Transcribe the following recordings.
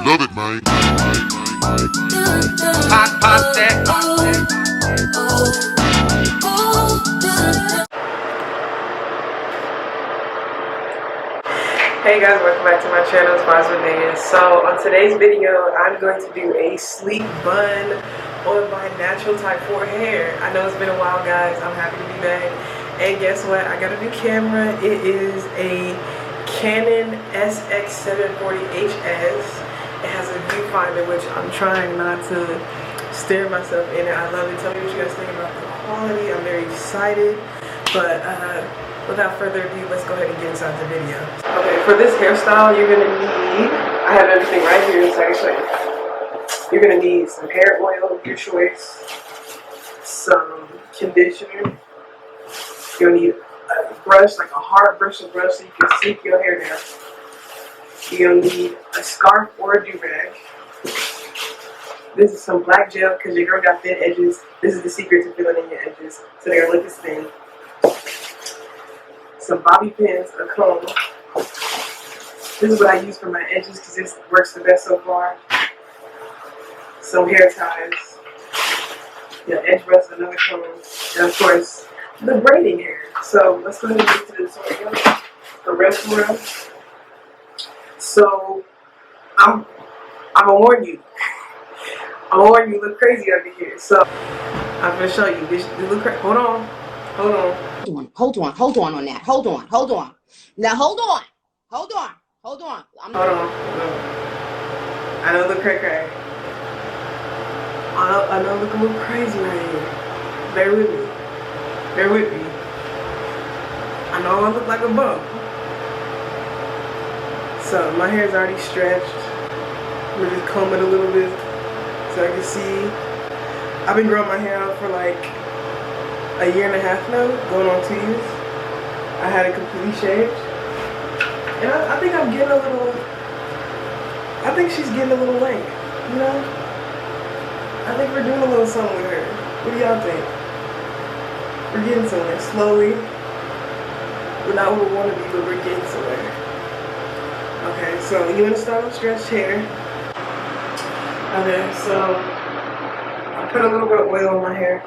Love it, man. Pop that. Hey guys, welcome back to my channel, it's vibeswithnea. So on today's video, I'm going to do a sleek bun on my natural type 4 hair. I know it's been a while, guys. I'm happy to be back. And guess what? I got a new camera. It is a Canon SX740HS. It has a viewfinder, which I'm trying not to stare myself in it. I love it. Tell me what you guys think about the quality. I'm very excited. But without further ado, let's go ahead and get inside the video. Okay, for this hairstyle, you're gonna need, I have everything right here in section. You're gonna need some hair oil of your choice, some conditioner. You'll need a brush, like a hard bristle brush so you can sleek your hair down. You'll need a scarf or a do-rag. This is some black gel because your girl got thin edges. This is the secret to filling in your edges, so they're gonna look as thin. Some bobby pins, a comb. This is what I use for my edges because this works the best so far. Some hair ties. Your edge brush, another comb. And of course, the braiding hair. So let's go ahead and get to the tutorial. The rest world. So I'm gonna warn you. I'm gonna warn you, look crazy over here. So I'm gonna show you. This look crazy. Hold on. Hold on. Hold on on that. Hold on. Now hold on. Hold on. Hold on. I know it look cray-cray. I know it look a little crazy right here. Bear with me. Bear with me. I know I look like a bum. So my hair is already stretched. I'm gonna just comb it a little bit so I can see. I've been growing my hair out for like a year and a half now, going on 2 years. I had it completely shaved. And I think I'm getting a little, I think she's getting a little length, you know? I think we're doing a little something with her. What do y'all think? We're getting somewhere, slowly. We're not where we want to be, but we're getting somewhere. Okay, so you want to start with stretched hair. Okay, so I put a little bit of oil on my hair.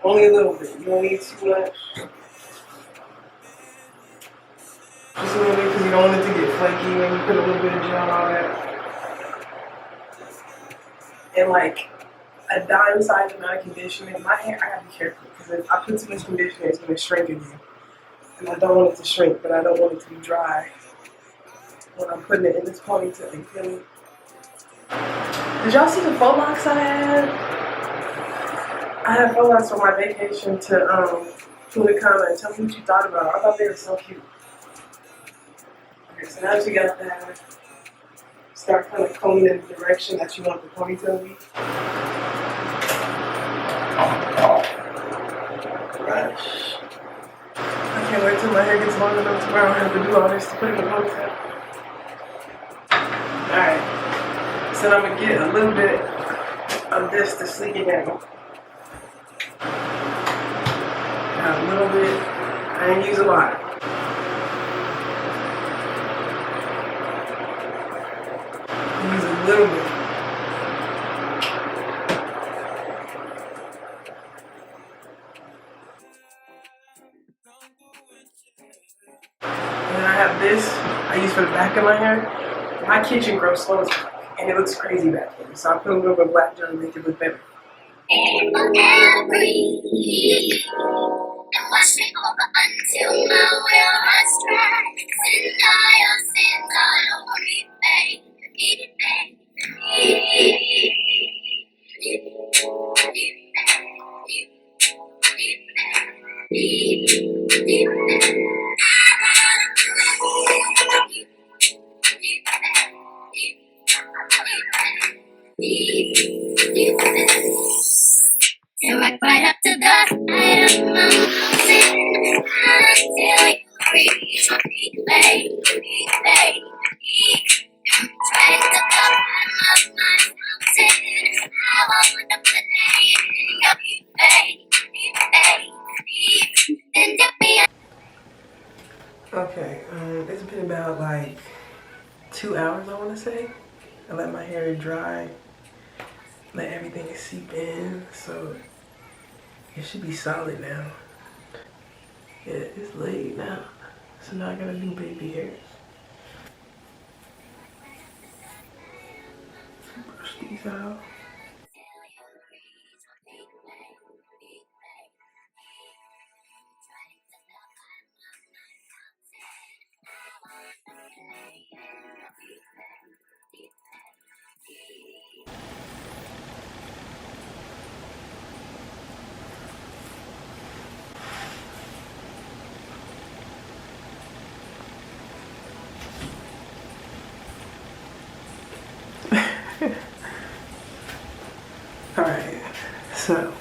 Only a little bit. You don't need too much. Just a little bit because you don't want it to get flaky when you put a little bit of gel and all that. And like a dime size amount of conditioner. My hair, I gotta be careful because if I put too much conditioner, it's gonna shrink again. And I don't want it to shrink, but I don't want it to be dry when I'm putting it in this ponytail and filling. Did y'all see the faux locks I had? I had faux locks for my vacation to Punta Cana, and tell me what you thought about it. I thought they were so cute. Okay, so now that you got that, start kind of combing in the direction that you want the ponytail to be. Brush. I can't wait till my hair gets long enough to where I don't have to do all this to put in the ponytail. Alright, so I'm going to get a little bit of this to sleek it down. A little bit. I didn't use a lot. Use a little bit. And then I have this I use for the back of my hair. My kitchen grows slow as fuck, and it looks crazy back there. So I put a little bit of black gel to make it look better. And wash me over until my will has dry. Send all over me, baby. You walk right up to the side of my mountain until you reach my feet, baby. Try to the bottom of my mountain. I want to play in your feet, baby. Okay, it's been about like 2 hours, I want to say. I let my hair dry, let everything seep in, so it should be solid now. Yeah, it's laid now, so now I gotta do baby hairs. Brush these out. Alright, so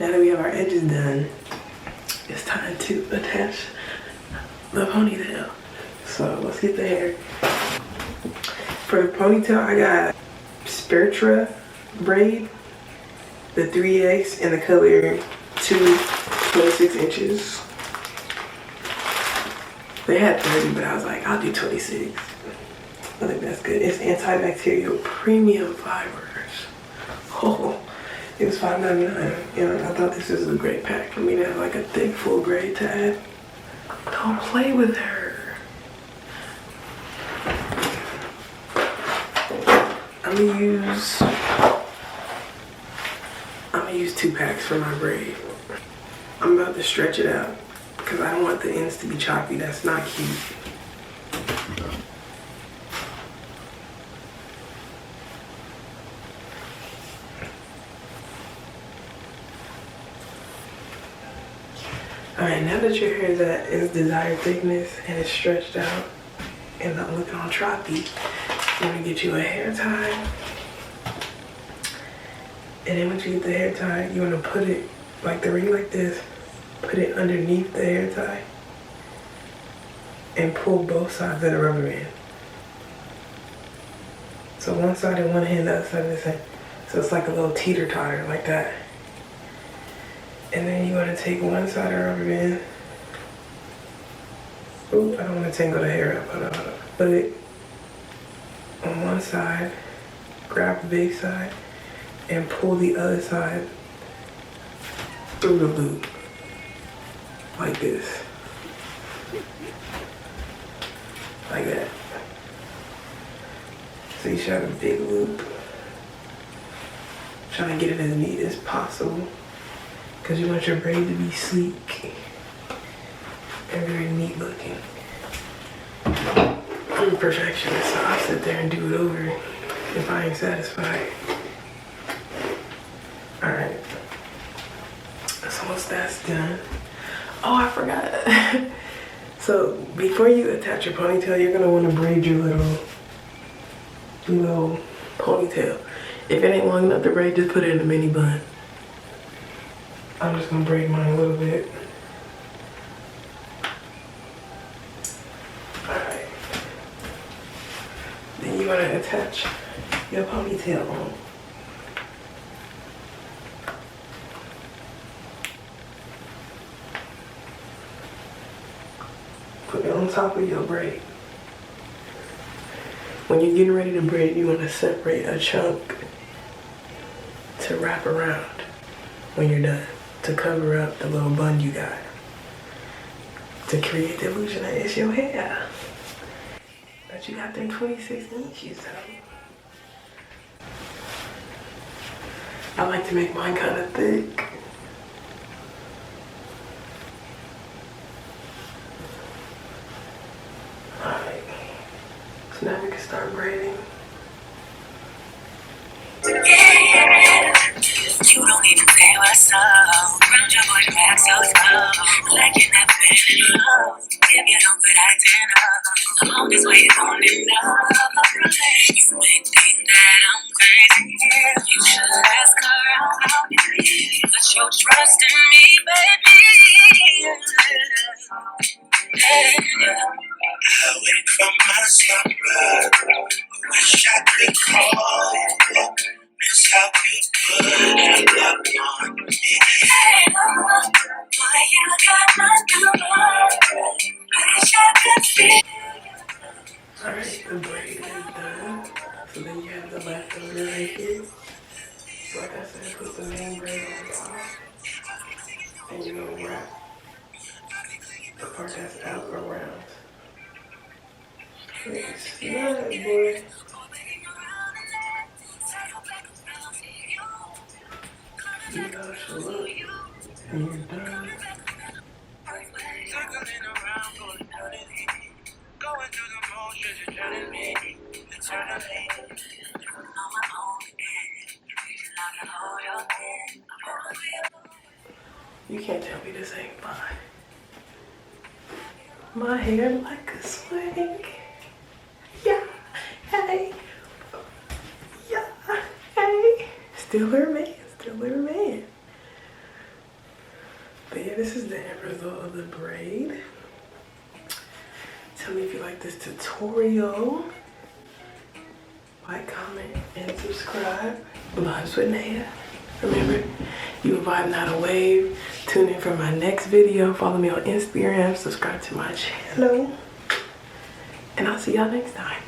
now that we have our edges done, it's time to attach the ponytail. So let's get the hair. For the ponytail, I got Spectra braid, the 3X, and the color 26 inches. They had 30, but I was like, I'll do 26. I think that's good. It's antibacterial premium fibers. Oh, it was $5.99. You know, I thought this was a great pack for me to have like a thick full braid to add. Don't play with her. I'm gonna use 2 packs for my braid. I'm about to stretch it out because I don't want the ends to be choppy. That's not cute. Alright, now that your hair is at its desired thickness and it's stretched out and not looking all choppy, I'm gonna get you a hair tie. And then once you get the hair tie, you wanna put it like the ring like this, put it underneath the hair tie and pull both sides of the rubber band. So one side in one hand, the other side in the same. So it's like a little teeter-totter like that. And then you want to take one side of the rubber band. Ooh, I don't want to tangle the hair up. Hold on. Put it on one side, grab the big side, and pull the other side through the loop. Like this. Like that. So you should have a big loop. Trying to get it as neat as possible. Because you want your braid to be sleek and very neat looking. I'm a perfectionist, so I'll sit there and do it over if I ain't satisfied. Alright. So once that's done. Oh, I forgot. So before you attach your ponytail, you're gonna want to braid your little ponytail. If it ain't long enough to braid, just put it in a mini bun. I'm just gonna braid mine a little bit. Alright. Then you wanna attach your ponytail on. Put it on top of your braid. When you're getting ready to braid, you wanna separate a chunk to wrap around when you're done, to cover up the little bun you got, to create the illusion that it's your hair, that you got them 26 inches out. I like to make mine kind of thick. Alright, so now we can start braiding. You don't even say what's up. Round your boy back so slow. Like you're never been in love. If you don't quit acting up, I'm on this way on and up. You may think that I'm crazy. You should ask around how it is. Put your trust in me, baby. I wait for my slumber. Wish I could call it. Miss how you put it up on me. Hey, boy, you got my number. Wish I could feel. Alright, the braid is done. So then you have the leftover right here. So like I said, put the main braid on top. And you're gonna wrap the part that's out around. It's not, boy. You gotta show up. And you're done. Going through the motions, you're turning me eternally. You can't tell me this ain't fine. My hair like a swing. Yeah, hey. Yeah, hey. Still her man, still her man. But yeah, this is the end result of the braid. Tell me if you like this tutorial. Like, comment, and subscribe. Vibeswithnea. Remember, you a vibe, not a wave. Tune in for my next video. Follow me on Instagram. Subscribe to my channel. And I'll see y'all next time.